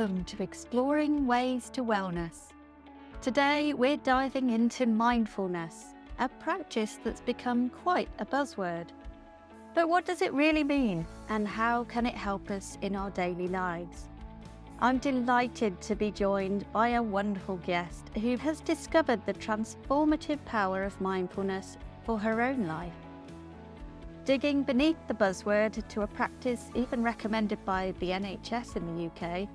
Welcome to Exploring Ways to Wellness. Today we're diving into mindfulness, a practice that's become quite a buzzword. But what does it really mean, and how can it help us in our daily lives? I'm delighted to be joined by a wonderful guest who has discovered the transformative power of mindfulness for her own life. Digging beneath the buzzword to a practice even recommended by the NHS in the UK,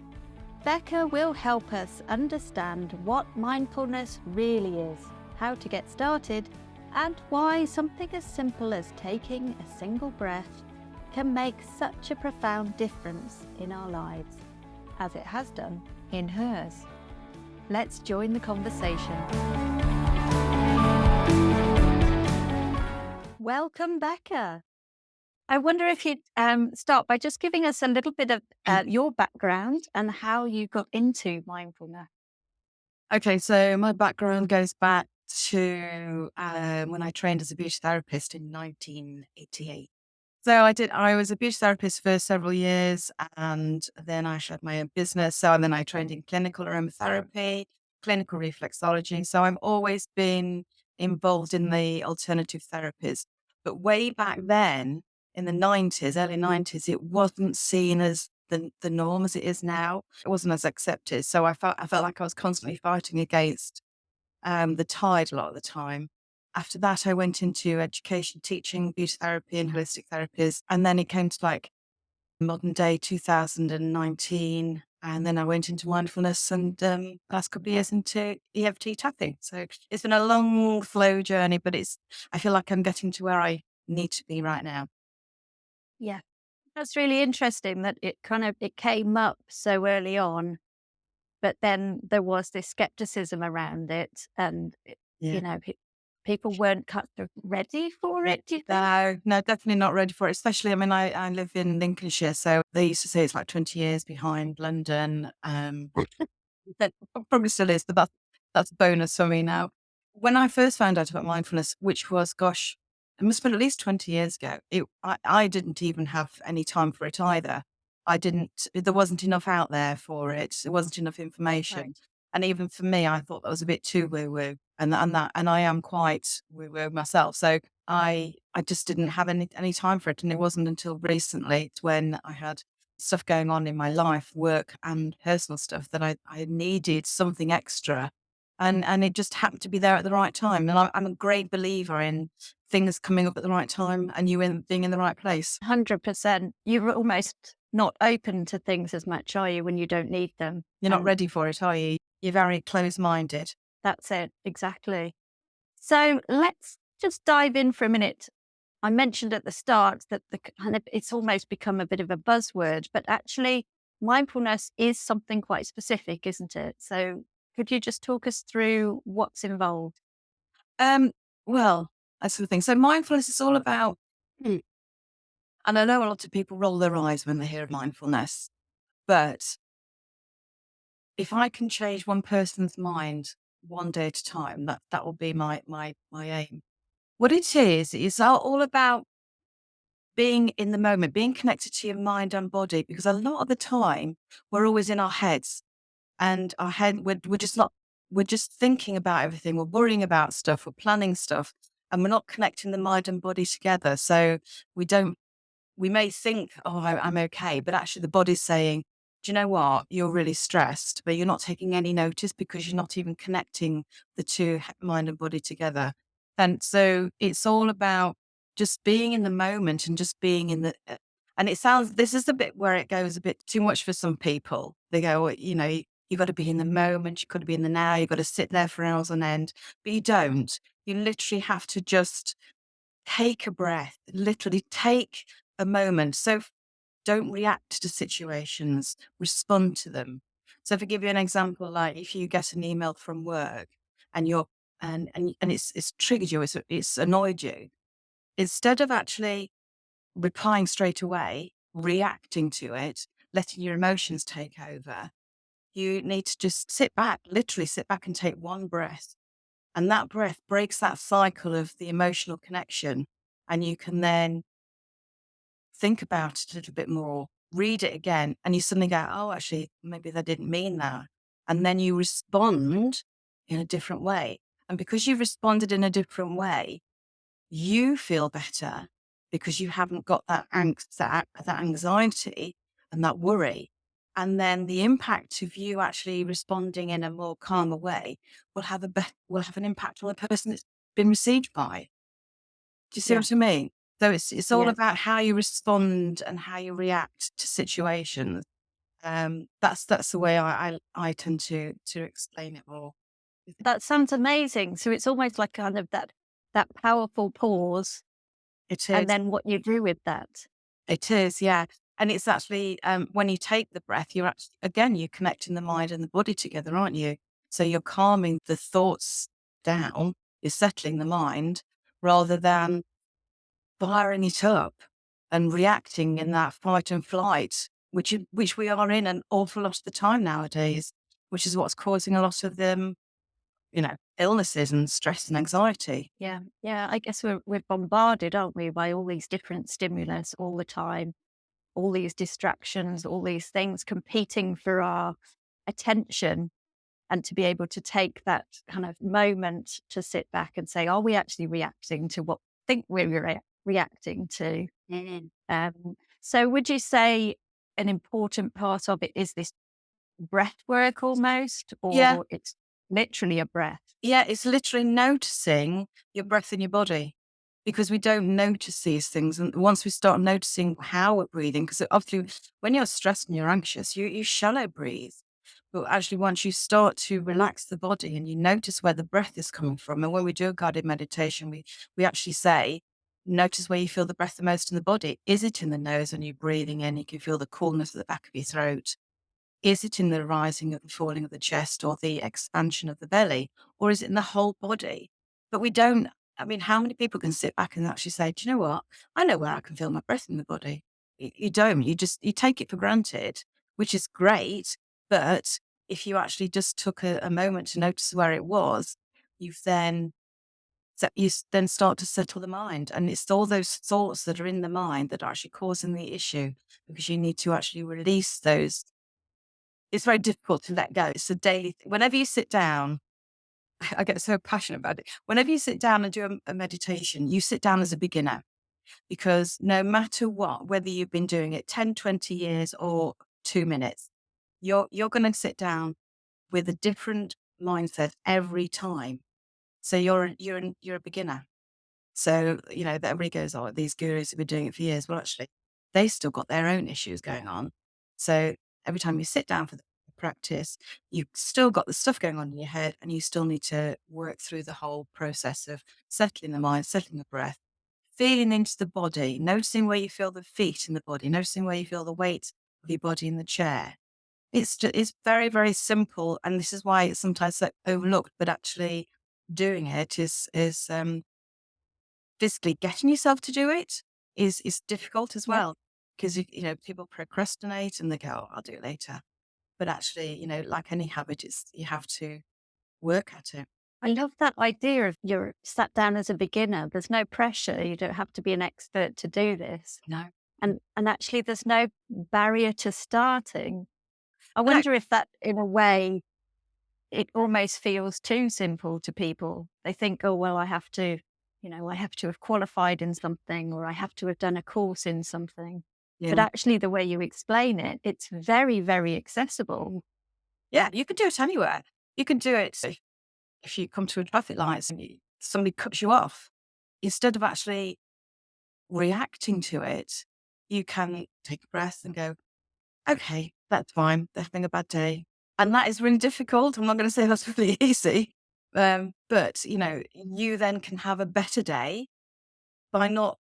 Becca will help us understand what mindfulness really is, how to get started, and why something as simple as taking a single breath can make such a profound difference in our lives, as it has done in hers. Let's join the conversation. Welcome, Becca. I wonder if you'd start by just giving us a little bit of your background and how you got into mindfulness. Okay, so my background goes back to when I trained as a beauty therapist in 1988. I was a beauty therapist for several years, and then I had my own business. And then I trained in clinical aromatherapy, clinical reflexology. So I've always been involved in the alternative therapies. But way back then, in the 90s, early 90s, it wasn't seen as the norm as it is now. It wasn't as accepted. So I felt like I was constantly fighting against the tide a lot of the time. After that, I went into education, teaching beauty therapy and holistic therapies. And then it came to like modern day 2019. And then I went into mindfulness and last couple of years into EFT tapping. So it's been a long, slow journey, but I feel like I'm getting to where I need to be right now. Yeah, that's really interesting that it came up so early on, but then there was this skepticism around it, and Yeah. people weren't ready for it. Do you think? No, definitely not ready for it. Especially, I mean, I live in Lincolnshire, so they used to say it's like 20 years behind London. That probably still is, but that's a bonus for me now. When I first found out about mindfulness, which was, gosh, it must have been at least 20 years ago, I didn't even have any time for it either. There wasn't enough out there for it. There wasn't enough Right. information. And even for me, I thought that was a bit too woo woo. And I am quite woo woo myself. So I just didn't have any time for it. And it wasn't until recently when I had stuff going on in my life, work and personal stuff, that I needed something extra. And it just happened to be there at the right time. And I'm a great believer in things coming up at the right time and being in the right place. 100%. You're almost not open to things as much, are you, when you don't need them? You're not And ready for it, are you? You're very close minded. that's it, exactly. So let's just dive in for a minute. I mentioned at the start that it's almost become a bit of a buzzword, but actually mindfulness is something quite specific, isn't it? So could you just talk us through what's involved? Um, well, that's the thing. So mindfulness is all about, and I know a lot of people roll their eyes when they hear of mindfulness, but if I can change one person's mind one day at a time, that will be my aim. What it is all about being in the moment, being connected to your mind and body, because a lot of the time we're always in our heads, and we're just thinking about everything. We're worrying about stuff. We're planning stuff, and we're not connecting the mind and body together. So we don't we may think, oh, I'm okay. But actually the body's saying, do you know what? You're really stressed, but you're not taking any notice because you're not even connecting the two, mind and body together. And so it's all about just being in the moment and just being in and this is the bit where it goes a bit too much for some people. They go, well, you've got to be in the moment. You've got to be in the now. You've got to sit there for hours on end, but you don't. You literally have to just take a breath, literally take a moment. So don't react to situations, respond to them. So, to give you an example, like if you get an email from work and it's triggered you, it's annoyed you, instead of actually replying straight away, reacting to it, letting your emotions take over, you need to just literally sit back and take one breath. And that breath breaks that cycle of the emotional connection. And you can then think about it a little bit more. read it again, and you suddenly go, oh, actually, maybe they didn't mean that. And then you respond in a different way. And because you've responded in a different way, you feel better because you haven't got that angst, that anxiety and that worry. And then the impact of you actually responding in a more calmer way will have an impact on the person it's been received by. Do you see Yeah. what I mean? So it's all Yeah. about how you respond and how you react to situations. That's the way I tend to explain it more. That sounds amazing. So it's almost like kind of that powerful pause, It and is. then what you do with that. It is, yeah. And it's actually when you take the breath, you're actually again you're connecting the mind and the body together, aren't you? So you're calming the thoughts down, you're settling the mind rather than firing it up and reacting in that fight and flight, which we are in an awful lot of the time nowadays, which is what's causing a lot of them, illnesses and stress and anxiety. Yeah. Yeah. I guess we're bombarded, aren't we, by all these different stimulus all the time, all these distractions, all these things competing for our attention. And to be able to take that kind of moment to sit back and say, are we actually reacting to what we think we're reacting to? So would you say an important part of it is this breath work almost, Yeah, or it's literally a breath? yeah, it's literally noticing your breath in your body because we don't notice these things. And once we start noticing how we're breathing, because obviously when you're stressed and you're anxious, you shallow breathe. But actually, once you start to relax the body and you notice where the breath is coming from, and when we do a guided meditation, we actually say, notice where you feel the breath the most in the body. Is it in the nose when you're breathing in? You can feel the coolness at the back of your throat. Is it in the rising and falling of the chest or the expansion of the belly? Or is it in the whole body? But we don't, I mean, how many people can sit back and actually say, do you know what? I know where I can feel my breath in the body. You don't. You take it for granted, which is great. But if you actually just took a moment to notice where it was, you've then then start to settle the mind. And it's all those thoughts that are in the mind that are actually causing the issue because you need to actually release those. It's very difficult to let go. It's a daily whenever you sit down, I get so passionate about it. Whenever you sit down and do a meditation, you sit down as a beginner because no matter what, whether you've been doing it 10, 20 years or 2 minutes, you're going to sit down with a different mindset every time. So you're a beginner. So, that everybody goes, oh, these gurus have been doing it for years. Well, actually, they still got their own issues going on. So every time you sit down for the practice, you've still got the stuff going on in your head and you still need to work through the whole process of settling the mind, settling the breath, feeling into the body, noticing where you feel the feet in the body, noticing where you feel the weight of your body in the chair. It's very, very simple. And this is why it's sometimes so overlooked, but actually doing it is physically getting yourself to do it is difficult as Yeah. well because people procrastinate and they go, oh, I'll do it later. But actually, like any habit, it's you have to work at it. I love that idea of you're sat down as a beginner. There's no pressure. You don't have to be an expert to do this. No, And actually there's no barrier to starting. I no, wonder if that in a way it almost feels too simple to people. They think, oh well, I have to have qualified in something or I have to have done a course in something. But yeah, actually the way you explain it, it's very, very accessible. yeah. You can do it anywhere. You can do it if you come to a traffic light and somebody cuts you off. Instead of actually reacting to it, you can take a breath and go, okay, that's fine. They're having a bad day. And that is really difficult. I'm not going to say that's really easy. But, you then can have a better day by not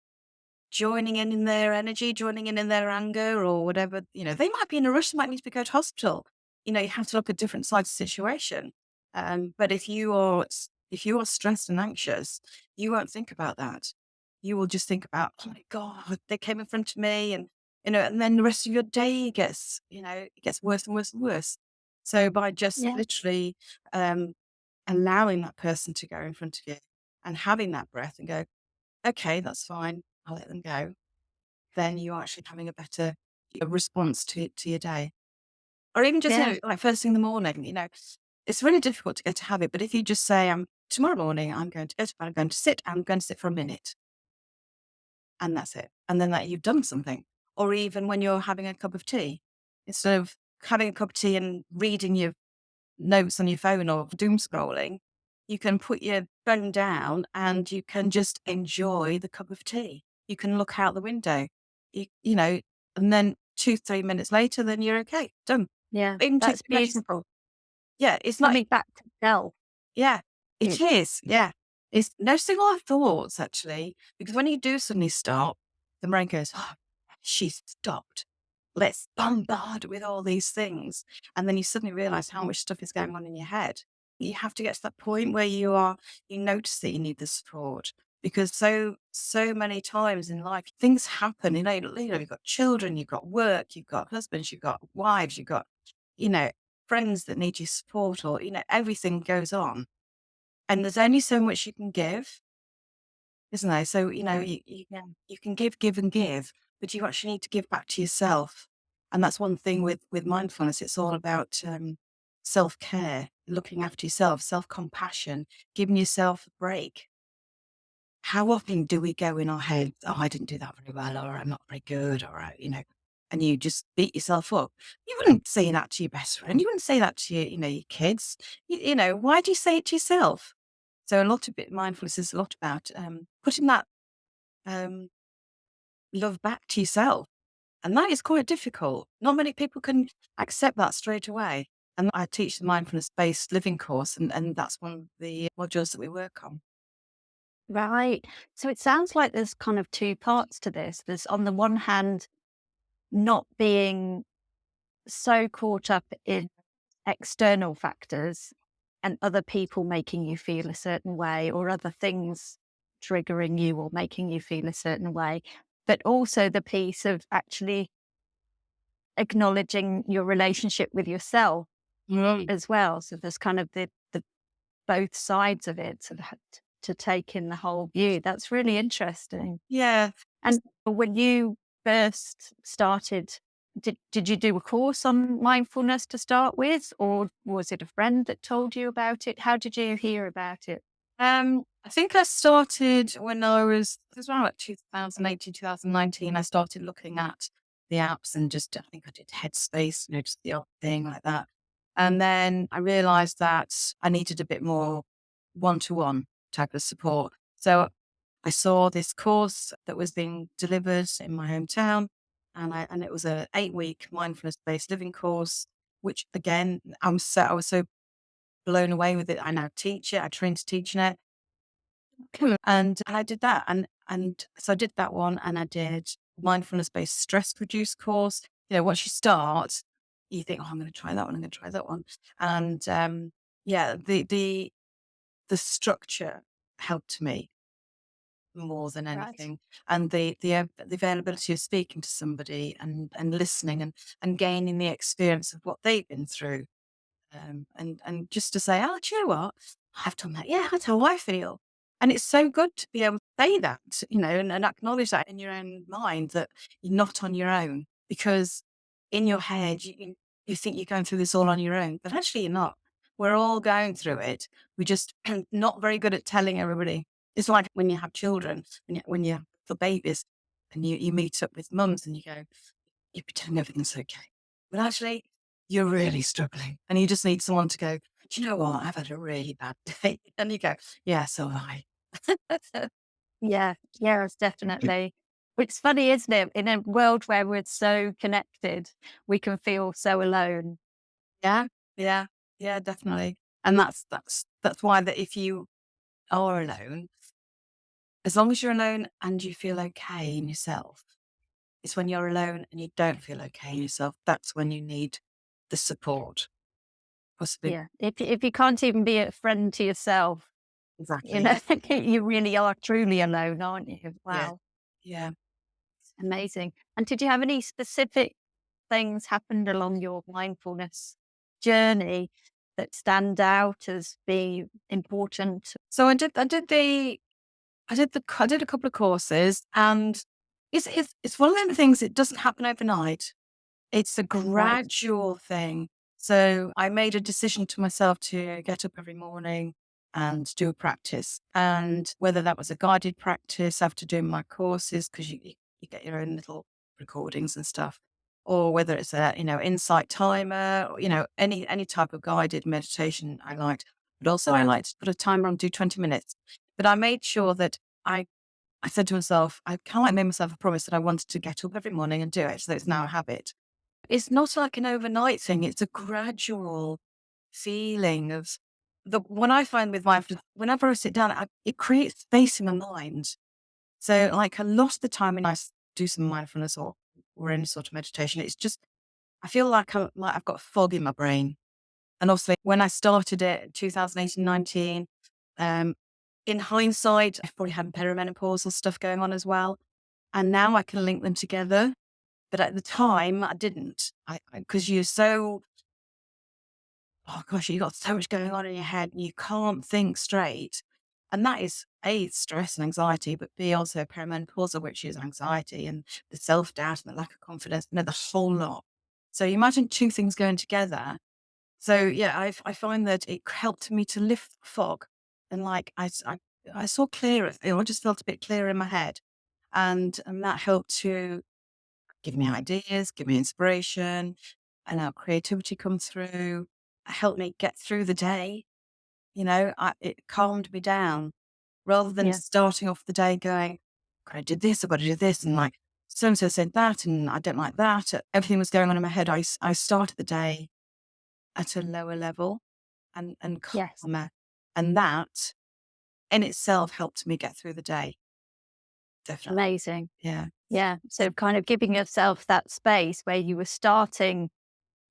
joining in their energy, joining in their anger or whatever. They might be in a rush, they might need to go to hospital. You have to look at different sides of the situation. But if you are stressed and anxious, you won't think about that. You will just think about, oh my God, they came in front of me and then the rest of your day it gets worse and worse and worse. So by just Yeah. literally allowing that person to go in front of you and having that breath and go, okay, that's fine. I'll let them go. Then you're actually having a better a response to your day. Or even just, Yeah. like first thing in the morning, it's really difficult to get a habit. But if you just say, tomorrow morning, I'm going to go to bed, I'm going to sit for a minute, and that's it. And then that you've done something. Or even when you're having a cup of tea, instead of having a cup of tea and reading your notes on your phone or doom scrolling, you can put your phone down and you can just enjoy the cup of tea. You can look out the window, you know, and then 2, 3 minutes later, then you're okay, done. Yeah. Even take That's the medicine. beautiful. Yeah, it's not. Coming back to self. Yeah, Mm. it is. Yeah. It's noticing our thoughts actually, because when you do suddenly stop, the brain goes, oh, she's stopped. Let's bombard with all these things. And then you suddenly realize how much stuff is going on in your head. You have to get to that point where you notice that you need the support, because so many times in life, things happen, you've got children, you've got work, you've got husbands, you've got wives, you've got, you know, friends that need your support, or, everything goes on. And there's only so much you can give, isn't there? So, Yeah. you can give and give, but you actually need to give back to yourself. And that's one thing with mindfulness. It's all about self-care, looking after yourself, self-compassion, giving yourself a break. How often do we go in our heads, oh, I didn't do that very well, or I'm not very good, or, and you just beat yourself up. You wouldn't say that to your best friend. You wouldn't say that to your kids. Why do you say it to yourself? So a lot of mindfulness is a lot about putting that um, love back to yourself. And that is quite difficult. Not many people can accept that straight away. And I teach the mindfulness-based living course, and that's one of the modules that we work on. Right. So it sounds like there's kind of two parts to this. There's, on the one hand, not being so caught up in external factors and other people making you feel a certain way, or other things triggering you or making you feel a certain way, but also the piece of actually acknowledging your relationship with yourself Mm. as well. So there's kind of the both sides of it, so that to take in the whole view. That's really interesting. Yeah. And when you first started, did you do a course on mindfulness to start with, or was it a friend that told you about it? How did you hear about it? I think I started when it was around like 2018, 2019. I started looking at the apps and just, I think I did Headspace, just the odd thing like that. And then I realized that I needed a bit more one-to-one type of support. So I saw this course that was being delivered in my hometown, and it was a 8-week mindfulness-based living course, which again, I was so blown away with it. I now teach it. I trained to teaching it. Cool. And I did that. And so I did that one, and I did mindfulness-based stress reduce course. Once you start, you think, oh, I'm going to try that one. I'm going to try that one. And yeah, the structure helped me more than Right. anything. And the availability of speaking to somebody, and listening, and gaining the experience of what they've been through. And just to say, oh, do you know what? I've done that. Yeah, that's how I feel. And it's so good to be able to say that, and acknowledge that in your own mind, that you're not on your own. Because in your head, you think you're going through this all on your own, but actually you're not. We're all going through it. We're just not very good at telling everybody. It's like when you have children, when you have the babies, and you meet up with mums, and you pretend everything's okay. But actually, you're really struggling, and you just need someone to go, do you know what? I've had a really bad day. And you go, yeah, so have I. Yeah, yes, definitely. It's funny, isn't it? In a world where we're so connected, we can feel so alone. Yeah, yeah, yeah, definitely. And that's why, that if you are alone, as long as you're alone and you feel okay in yourself, it's when you're alone and you don't feel okay in yourself, that's when you need the support, possibly. Yeah. If you can't even be a friend to yourself, you Exactly. know, you really are truly alone, aren't you? Yeah. Wow. Yeah. Amazing. And did you have any specific things happened along your mindfulness journey that stand out as being important? So I did a couple of courses, and it's one of them things. It doesn't happen overnight. It's a Right. gradual thing. So I made a decision to myself to get up every morning and do a practice. And whether that was a guided practice after doing my courses, because you get your own little recordings and stuff, or whether it's a, insight timer, or, any type of guided meditation I liked. But also I liked to put a timer on, do 20 minutes. But I made sure that I said to myself, I kind of like made myself a promise that I wanted to get up every morning and do it. So it's now a habit. It's not like an overnight thing. It's a gradual feeling of what I find with mindfulness, whenever I sit down, it creates space in my mind. So like a lot of the time when do some mindfulness or any sort of meditation, it's just, I feel like, I've got fog in my brain. And obviously when I started it, 2018, 19, in hindsight, I've probably had perimenopausal stuff going on as well. And now I can link them together. But at the time, I didn't. Because you're so, oh gosh, you've got so much going on in your head and you can't think straight. And that is A, stress and anxiety, but B, also perimenopausal, which is anxiety and the self doubt and the lack of confidence, the whole lot. So you imagine two things going together. So yeah, I find that it helped me to lift the fog and like I saw clearer. I just felt a bit clearer in my head. And that helped to give me ideas, give me inspiration, and our creativity come through, helped me get through the day. It calmed me down rather than Yeah. starting off the day going, "God, I did this, I've got to do this," and like so and so said that, and I don't like that. Everything was going on in my head. I started the day at a lower level and Yes. calmer, and that in itself helped me get through the day. Definitely, Amazing. yeah, Yeah. So kind of giving yourself that space where you were starting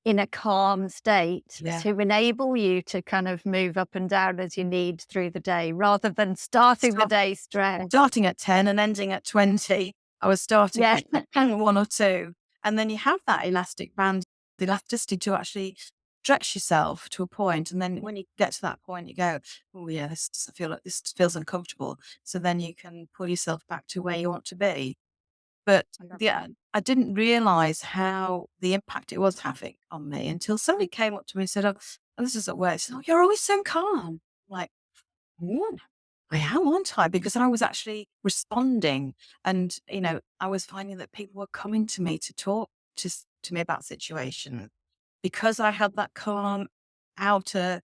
in a calm state yeah. to enable you to kind of move up and down as you need through the day rather than starting the day stressed. Starting at 10 and ending at 20, I was starting Yeah. at 1 or 2. And then you have that elastic band, the elasticity to actually stretch yourself to a point. And then when you get to that point, you go, "Oh, yeah, this doesn't feel like this feels uncomfortable." So then you can pull yourself back to where you want to be. But I love yeah, that. I didn't realize how the impact it was having on me until somebody came up to me and said, "Oh, this is at work. Said, oh, you're always so calm." I'm like, "Yeah, I am, aren't I?" Because I was actually responding and, I was finding that people were coming to me to talk to me about situations because I had that calm outer,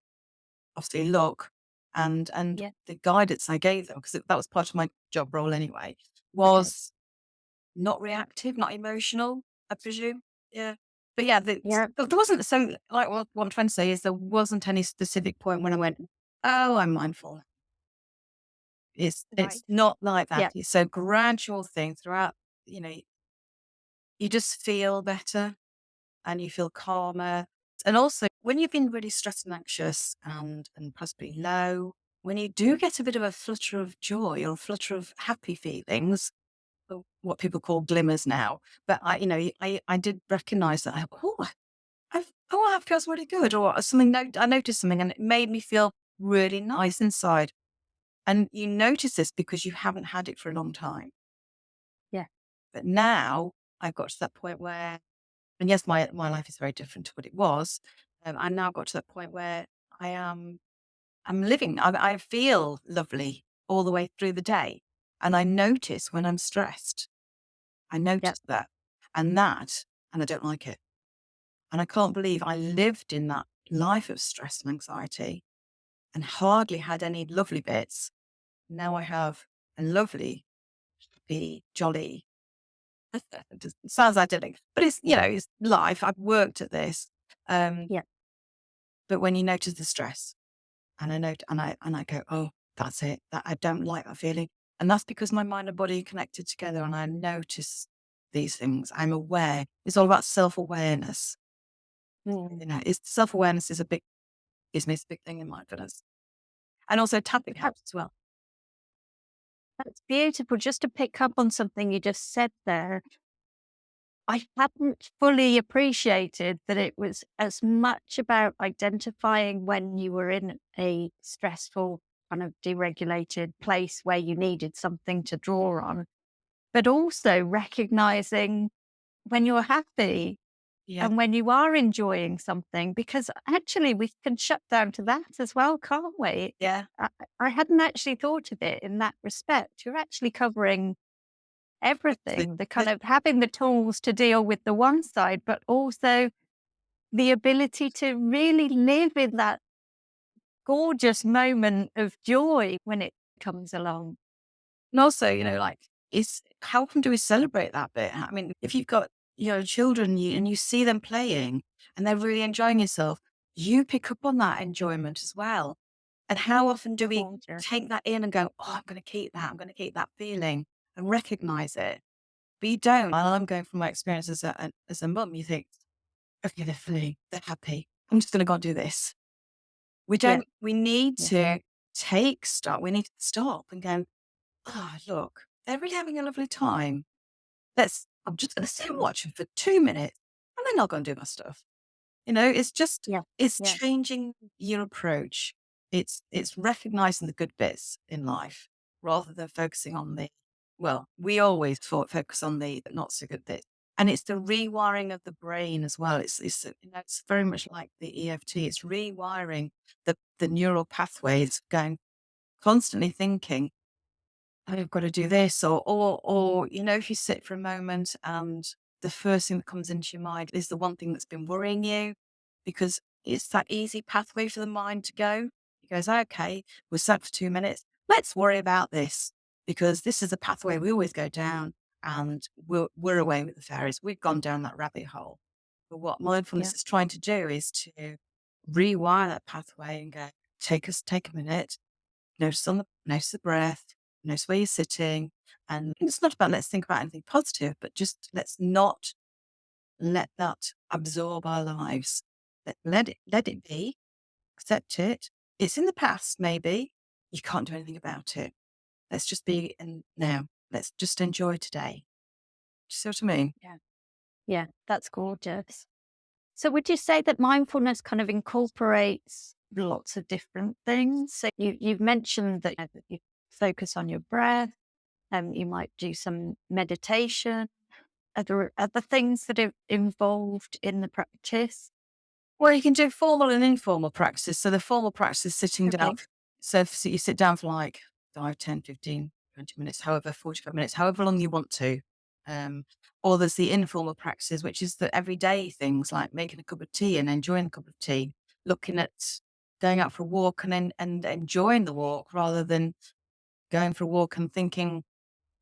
obviously, look and Yeah. the guidance I gave them, because that was part of my job role anyway, Okay. was not reactive, not emotional, I presume. Yeah. But yeah, Yeah. there wasn't, so like what I'm trying to say is there wasn't any specific point when I went, "Oh, I'm mindful." It's Right. not like that. Yeah. It's a gradual thing throughout, you know, you just feel better and you feel calmer. And also when you've been really stressed and anxious and possibly low, when you do get a bit of a flutter of joy or a flutter of happy feelings, or what people call glimmers now, but I did recognize that. That feels really good, or something. I noticed something, and it made me feel really nice inside. And you notice this because you haven't had it for a long time. Yeah. But now I've got to that point where, and yes, my life is very different to what it was. I now got to that point where I'm living. I feel lovely all the way through the day, and I notice when I'm stressed. I Yeah. noticed that, and I don't like it. And I can't believe I lived in that life of stress and anxiety and hardly had any lovely bits. Now I have a lovely, happy, jolly. It just sounds idyllic, but it's life. I've worked at this. Um, Yeah. but when you notice the stress, and I note, and I go, "Oh, that's it. That I don't like that feeling," and that's because my mind and body are connected together, and I notice these things. I'm aware. It's all about self awareness. Mm. It's self awareness is a big thing in mindfulness, and also tapping That- helps as well. That's beautiful. Just to pick up on something you just said there, I hadn't fully appreciated that it was as much about identifying when you were in a stressful, kind of deregulated place where you needed something to draw on, but also recognizing when you're happy. Yeah. and when you are enjoying something, because actually we can shut down to that as well, can't we? Yeah. I hadn't actually thought of it in that respect. You're actually covering Actually, everything, the kind of having the tools to deal with the one side, but also the ability to really live in that gorgeous moment of joy when it comes along. and also, like, is how often do we celebrate that bit? I mean, if you've got children, and you see them playing and they're really enjoying yourself, you pick up on that enjoyment as well. And how often do we Gorgeous. take that in and go, "Oh, I'm going to keep that. I'm going to keep that feeling," and recognize it? But you don't. And I'm going from my experience as a mum. You think, "Okay, they're free. They're happy. I'm just going to go and do this." We Yeah, don't. We need yeah, to take stock. We need to stop and go, "Oh, look, they're really having a lovely time. I'm just going to sit and watch them for 2 minutes, and then I'll go and do my stuff." yeah, It's yeah, changing your approach. It's recognizing the good bits in life rather than focusing on we always focus on the not so good bits. And it's the rewiring of the brain as well. It's very much like the EFT. It's rewiring the neural pathways, going constantly thinking, I've got to do this, or if you sit for a moment and the first thing that comes into your mind is the one thing that's been worrying you, because it's that easy pathway for the mind to go. It goes, okay, we're sat for 2 minutes. Let's worry about this, because this is a pathway we always go down, and we're away with the fairies. We've gone down that rabbit hole. But what yeah, mindfulness is trying to do is to rewire that pathway and go, take a minute. Notice the breath, notice where you're sitting. And it's not about let's think about anything positive, but just let's not let that absorb our lives. Let it be, accept it. It's in the past, maybe. You can't do anything about it. Let's just be in now. Let's just enjoy today. Do you see what I mean? yeah, yeah. That's gorgeous. So, would you say that mindfulness kind of incorporates lots of different things? So, you've mentioned that, that you focus on your breath, you might do some meditation. Are there other things that are involved in the practice? Well, you can do formal and informal practice. So the formal practice is sitting down. Okay. So you sit down for like 5, 10, 15, 20 minutes, however, 45 minutes, however long you want to. Um, or there's the informal practices, which is the everyday things like making a cup of tea and enjoying a cup of tea, looking at going out for a walk and enjoying the walk rather than going for a walk and thinking,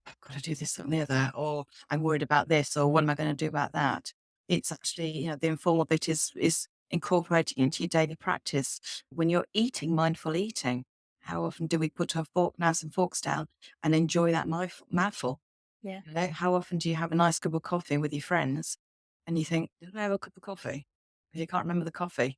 I've got to do this, that, and the other, or I'm worried about this, or what am I going to do about that? It's actually, the informal bit is incorporating into your daily practice. When you're eating, mindful eating, how often do we put our knives and forks down and enjoy that mouthful? Yeah. How often do you have a nice cup of coffee with your friends and you think, did I have a cup of coffee? Because you can't remember the coffee.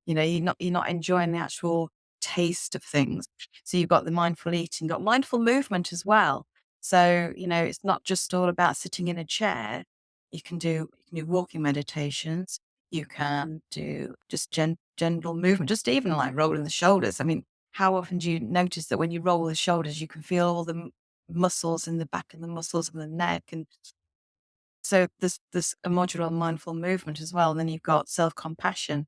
You're not enjoying the actual taste of things. So you've got the mindful eating, got mindful movement as well. So, it's not just all about sitting in a chair. You can do walking meditations. You can do just gentle movement, just even like rolling the shoulders. I mean, how often do you notice that when you roll the shoulders, you can feel all the muscles in the back and the muscles of the neck? And so there's a module on mindful movement as well. And then you've got self-compassion.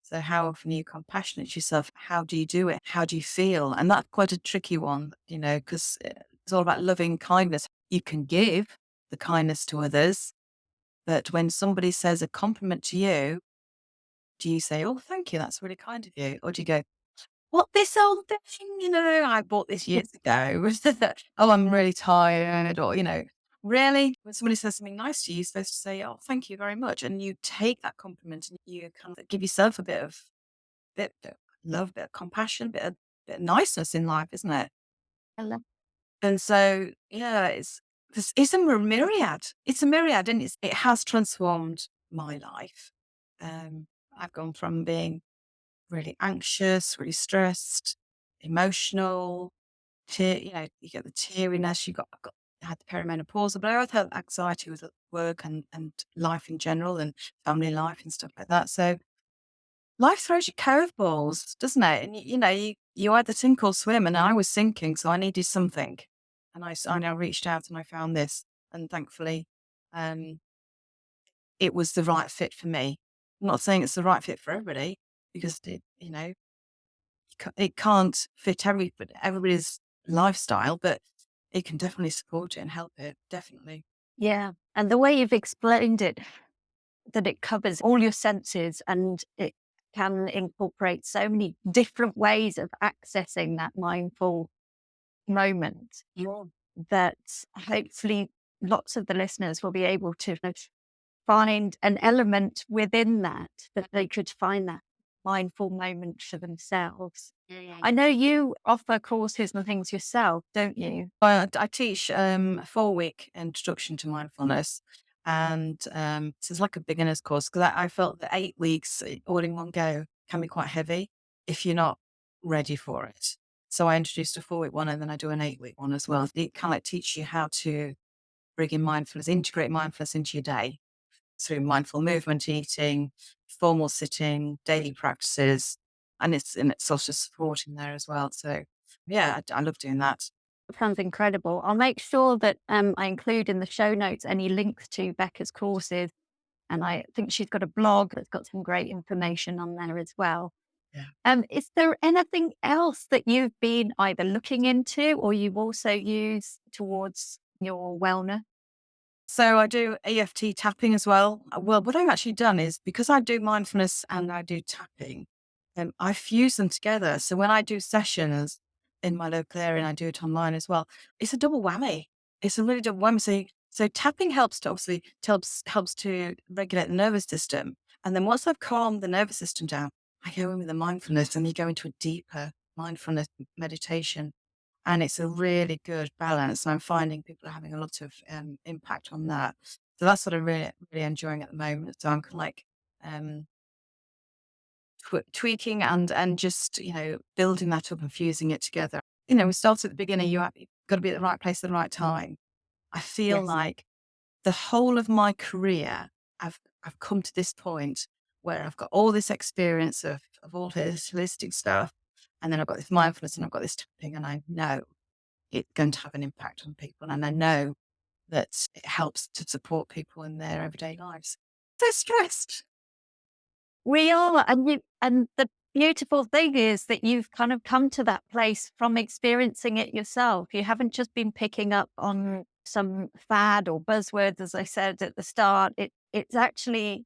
So how often are you compassionate to yourself? How do you do it? How do you feel? And that's quite a tricky one, because it's all about loving kindness. You can give the kindness to others, but when somebody says a compliment to you, do you say, "Oh, thank you, that's really kind of you," or do you go, "What, this old thing? I bought this years ago." "Oh, I'm really tired," or really, when somebody says something nice to you, you're supposed to say, "Oh, thank you very much," and you take that compliment and you kind of give yourself a bit of love, bit of compassion, bit of niceness in life, isn't it? I love. And so, yeah, it's a myriad. It's a myriad, and it has transformed my life. Um, I've gone from being really anxious, really stressed, emotional, you get the teariness, I had the perimenopausal, but I always had anxiety with work and life in general and family life and stuff like that. So life throws you curveballs, doesn't it? And you either sink or swim, and I was sinking, so I needed something, and I now reached out and I found this, and thankfully, um, it was the right fit for me. I'm not saying it's the right fit for everybody because it can't fit everybody's lifestyle, but it can definitely support it and help it. Definitely. Yeah. And the way you've explained it, that it covers all your senses and it can incorporate so many different ways of accessing that mindful moment, that hopefully lots of the listeners will be able to find an element within that they could find that mindful moment for themselves. I know you offer courses and things yourself, don't you? Well, I teach a 4-week introduction to mindfulness, and so it's like a beginner's course because I felt that 8 weeks all in one go can be quite heavy if you're not ready for it. So I introduced a 4-week one, and then I do an 8-week one as well. It kind of like teaches you how to bring in mindfulness, integrate mindfulness into your day through mindful movement, eating, formal sitting, daily practices, and it's also support in there as well. So yeah, I love doing that. Sounds incredible. I'll make sure that I include in the show notes any links to Becca's courses. And I think she's got a blog that's got some great information on there as well. Yeah. Is there anything else that you've been either looking into or you also use towards your wellness? So I do EFT tapping as well. Well, what I've actually done is because I do mindfulness and I do tapping, I fuse them together. So when I do sessions in my local area and I do it online as well, it's a double whammy. It's a really double whammy. So tapping helps to obviously helps to regulate the nervous system. And then once I've calmed the nervous system down, I go in with the mindfulness and you go into a deeper mindfulness meditation, and it's a really good balance. And I'm finding people are having a lot of impact on that. So that's what I'm really, really enjoying at the moment. So I'm kind of like um, tweaking and just, building that up and fusing it together. We start at the beginning, you've got to be at the right place at the right time. I feel Yes. like the whole of my career, I've come to this point where I've got all this experience of all this holistic stuff. And then I've got this mindfulness and I've got this tapping, and I know it's going to have an impact on people. And I know that it helps to support people in their everyday lives. They're stressed. We are, and the beautiful thing is that you've kind of come to that place from experiencing it yourself. You haven't just been picking up on some fad or buzzwords, as I said at the start. It's actually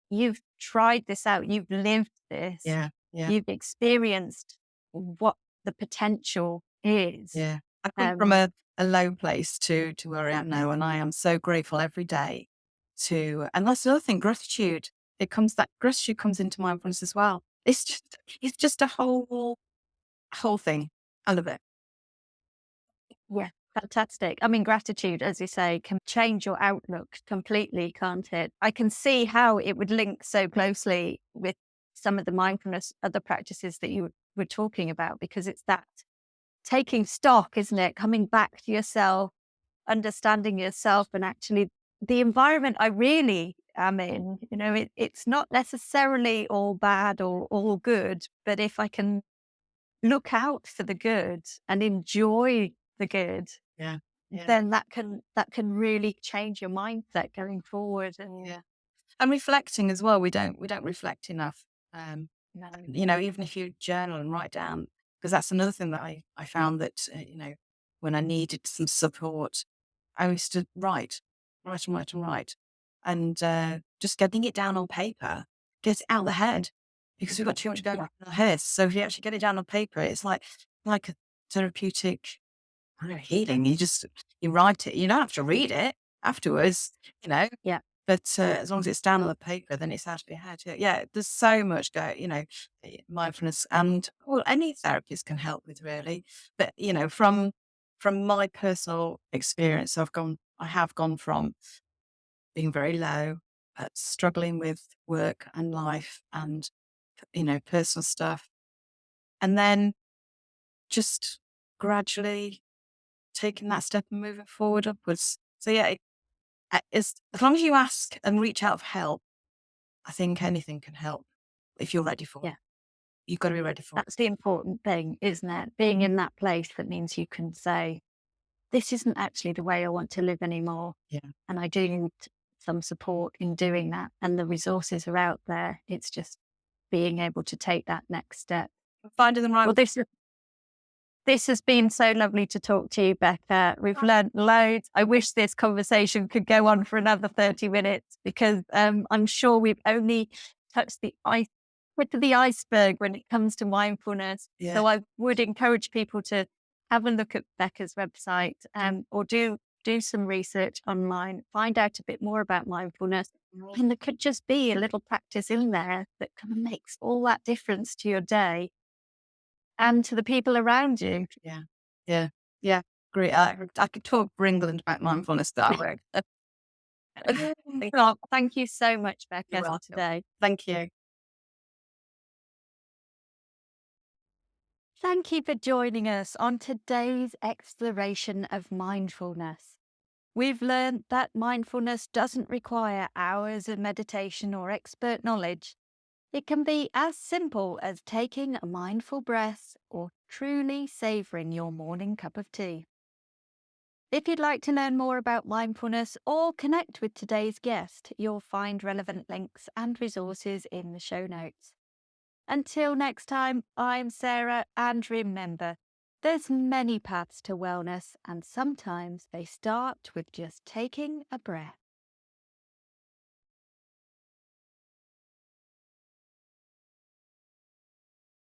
you've tried this out, you've lived this, Yeah, yeah, you've experienced what the potential is. yeah. I've come from Um, a low place to where I am now, and I am so grateful every day and that's the other thing, gratitude. That gratitude comes into mindfulness as well. It's just a whole thing. I love it. Yeah, fantastic. I mean, gratitude, as you say, can change your outlook completely, can't it? I can see how it would link so closely with some of the mindfulness, other practices that you were talking about, because it's that taking stock, isn't it? Coming back to yourself, understanding yourself, and actually the environment I really am in, it's not necessarily all bad or all good, but if I can look out for the good and enjoy the good, Yeah, yeah, then that can really change your mindset going forward. And yeah. And reflecting as well. We don't reflect enough. Um, no, even if you journal and write down, because that's another thing that I found that when I needed some support, I used to write, and just getting it down on paper gets it out of the head because we've got too much going on in our heads. So if you actually get it down on paper, it's like a therapeutic, I don't know, healing. You write it. You don't have to read it afterwards, you know. yeah, But as long as it's down on the paper, then it's out of your head. Yeah, yeah, there's so much mindfulness and well, any therapist can help with really. But from my personal experience, I have gone from being very low, struggling with work and life and personal stuff, and then just gradually taking that step and moving forward upwards. So yeah, as long as you ask and reach out for help, I think anything can help if you're ready for it. yeah. You've got to be ready for it. That's the important thing, isn't it? Being in that place that means you can say, this isn't actually the way I want to live anymore. Yeah. And I do need some support in doing that. And the resources are out there. It's just being able to take that next step. Finding them right. Well, this has been so lovely to talk to you, Becca. We've learned loads. I wish this conversation could go on for another 30 minutes because I'm sure we've only touched the tip of the iceberg when it comes to mindfulness. Yeah. So I would encourage people to have a look at Becca's website or do some research online, find out a bit more about mindfulness. And there could just be a little practice in there that kind of makes all that difference to your day and to the people around you. Yeah. Great. I could talk for England about mindfulness that way. Well, thank you so much, Becca, You're for welcome. today. Thank you. Thank you for joining us on today's exploration of mindfulness. We've learned that mindfulness doesn't require hours of meditation or expert knowledge. It can be as simple as taking a mindful breath or truly savouring your morning cup of tea. If you'd like to learn more about mindfulness or connect with today's guest, you'll find relevant links and resources in the show notes. Until next time, I'm Sarah, and remember, there's many paths to wellness, and sometimes they start with just taking a breath.